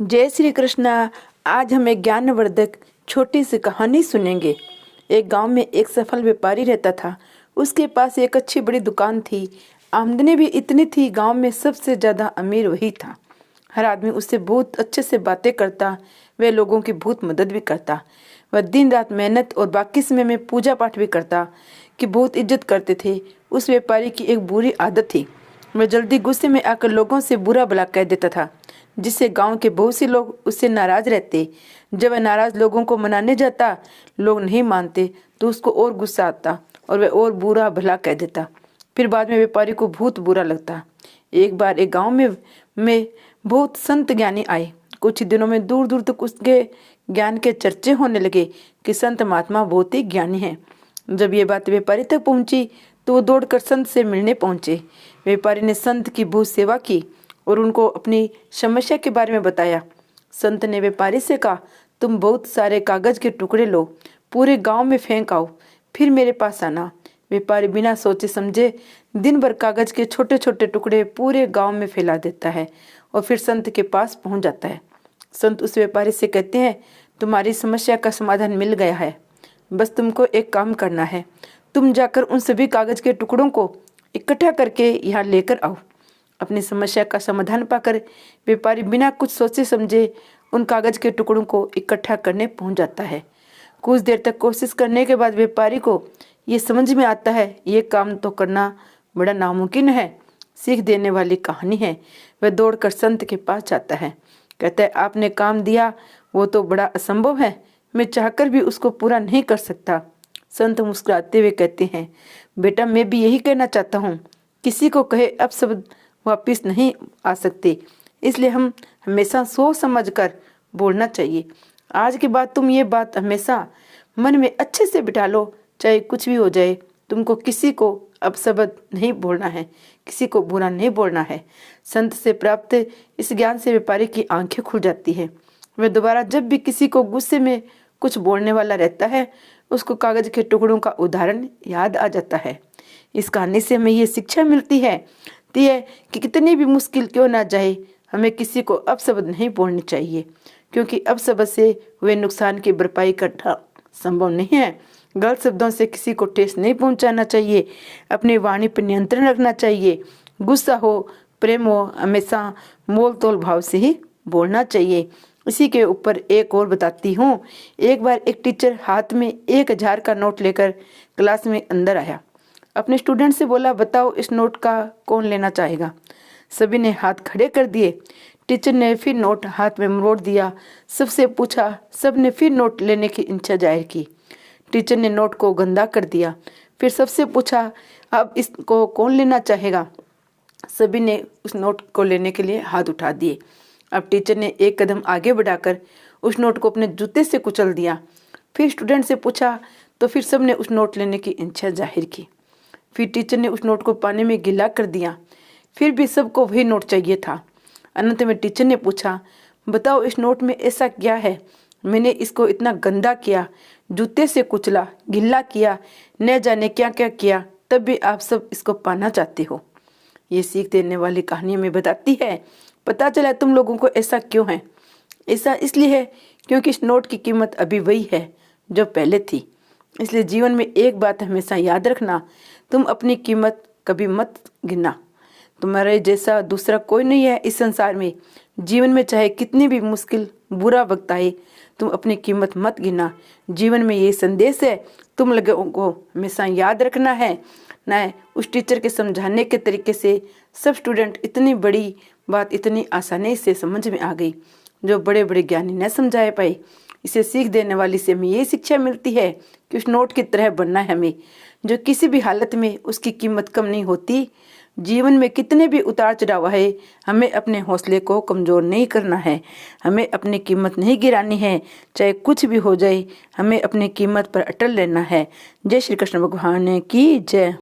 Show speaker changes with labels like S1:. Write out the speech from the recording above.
S1: जय श्री कृष्णा। आज हम एक ज्ञानवर्धक छोटी सी कहानी सुनेंगे। एक गांव में एक सफल व्यापारी रहता था। उसके पास एक अच्छी बड़ी दुकान थी। आमदनी भी इतनी थी, गांव में सबसे ज्यादा अमीर वही था। हर आदमी उससे बहुत अच्छे से बातें करता। वह लोगों की बहुत मदद भी करता। वह दिन रात मेहनत और बाकी समय में पूजा पाठ भी करता कि बहुत इज्जत करते थे। उस व्यापारी की एक बुरी आदत थी। वह जल्दी गुस्से में आकर लोगों से बुरा भला कह देता था, जिससे गांव के बहुत से लोग उससे नाराज रहते। जब वह नाराज लोगों को मनाने जाता, लोग नहीं मानते तो उसको और गुस्सा आता और वह और बुरा भला कह देता। फिर बाद में व्यापारी को बहुत बुरा लगता। एक बार एक गांव में बहुत संत ज्ञानी आए। कुछ ही दिनों में दूर दूर तक उसके ज्ञान के चर्चे होने लगे कि संत महात्मा बहुत ही ज्ञानी हैं। जब ये बात व्यापारी तक पहुंची तो वो दौड़कर संत से मिलने पहुंचे। व्यापारी ने संत की बहुत सेवा की और उनको अपनी समस्या के बारे में बताया। संत ने व्यापारी से कहा, तुम बहुत सारे कागज के टुकड़े लो, पूरे गांव में फेंक आओ, फिर मेरे पास आना। व्यापारी बिना सोचे समझे दिन भर कागज के छोटे छोटे टुकड़े पूरे गांव में फैला देता है और फिर संत के पास पहुंच जाता है। संत उस व्यापारी से कहते हैं, तुम्हारी समस्या का समाधान मिल गया है, बस तुमको एक काम करना है। तुम जाकर उन सभी कागज के टुकड़ों को इकट्ठा करके यहाँ लेकर आओ। अपनी समस्या का समाधान पाकर व्यापारी बिना कुछ सोचे समझे उन कागज के टुकड़ों को इकट्ठा करने पहुंच जाता है। कुछ देर तक कोशिश करने के बाद व्यापारी को ये समझ में आता है, ये काम तो करना बड़ा नामुमकिन है। सीख देने वाली कहानी है। वह दौड़कर संत के पास जाता है। कहता है, आपने काम दिया वो तो बड़ा असंभव है, मैं चाहकर भी उसको पूरा नहीं कर सकता। संत मुस्कुराते हुए कहते हैं, बेटा मैं भी यही कहना चाहता हूँ। किसी को कहे अब शब्द वापिस नहीं आ सकते, इसलिए हम हमेशा सोच समझ कर बोलना चाहिए। आज के बाद तुम ये बात हमेशा मन में अच्छे से बिठा लो, चाहे कुछ भी हो जाए, तुमको किसी को अपशब्द नहीं बोलना है, किसी को बुरा नहीं बोलना है। संत से प्राप्त इस ज्ञान से व्यापारी की आंखें खुल जाती है। वह दोबारा जब भी किसी को गुस्से में कुछ बोलने वाला रहता है, उसको कागज के टुकड़ों का उदाहरण याद आ जाता है। इस कहानी से हमें ये शिक्षा मिलती है कि कितनी भी मुश्किल क्यों ना जाए, हमें किसी को अपशब्द नहीं बोलने चाहिए, क्योंकि अपशब्द से हुए नुकसान की भरपाई करना संभव नहीं है। गलत शब्दों से किसी को ठेस नहीं पहुंचाना चाहिए। अपनी वाणी पर नियंत्रण रखना चाहिए। गुस्सा हो, प्रेम हो, हमेशा मोल तोल भाव से ही बोलना चाहिए। इसी के ऊपर एक और बताती हूँ। एक बार एक टीचर हाथ में 1000 का नोट लेकर क्लास में अंदर आया। अपने स्टूडेंट से बोला, बताओ इस नोट का कौन लेना चाहेगा। सभी ने हाथ खड़े कर दिए। टीचर ने फिर नोट हाथ में मरोड़ दिया। सबसे पूछा, सब ने फिर नोट लेने की इच्छा जाहिर की। टीचर ने नोट को गंदा कर दिया। फिर सबसे पूछा, अब इसको कौन लेना चाहेगा। सभी ने उस नोट को लेने के लिए हाथ उठा दिए। अब टीचर ने एक कदम आगे बढ़ाकर उस नोट को अपने जूते से कुचल दिया। फिर स्टूडेंट से पूछा तो फिर सब ने उस नोट लेने की इच्छा जाहिर की। फिर टीचर ने उस नोट को पानी में गीला कर दिया। फिर भी सबको वही नोट चाहिए था। अंत में टीचर ने पूछा, बताओ इस नोट में ऐसा क्या है, मैंने इसको इतना गंदा किया, जूते से कुचला, गीला किया, न जाने क्या क्या किया, तब भी आप सब इसको पाना चाहते हो। ये सीख देने वाली कहानी में बताती है। पता चला तुम लोगों को ऐसा क्यों है। ऐसा इसलिए है क्योंकि इस नोट की कीमत अभी वही है जो पहले थी। इसलिए जीवन में एक बात हमेशा याद रखना, तुम अपनी कीमत कभी मत गिनना। तुम्हारे जैसा दूसरा कोई नहीं है इस संसार में। जीवन में चाहे कितनी भी मुश्किल बुरा वक्त आए, तुम अपनी कीमत मत गिनना। जीवन में ये संदेश है, तुम लोगों को हमेशा याद रखना है। न उस टीचर के समझाने के तरीके से सब स्टूडेंट इतनी बड़ी बात इतनी आसानी से समझ में आ गई, जो बड़े बड़े ज्ञानी न समझाए पाए। इसे सीख देने वाली से हमें ये शिक्षा मिलती है कि उस नोट की तरह बनना है हमें, जो किसी भी हालत में उसकी कीमत कम नहीं होती। जीवन में कितने भी उतार चढ़ाव है, हमें अपने हौसले को कमज़ोर नहीं करना है। हमें अपनी कीमत नहीं गिरानी है। चाहे कुछ भी हो जाए, हमें अपनी कीमत पर अटल रहना है। जय श्री कृष्ण भगवान की जय।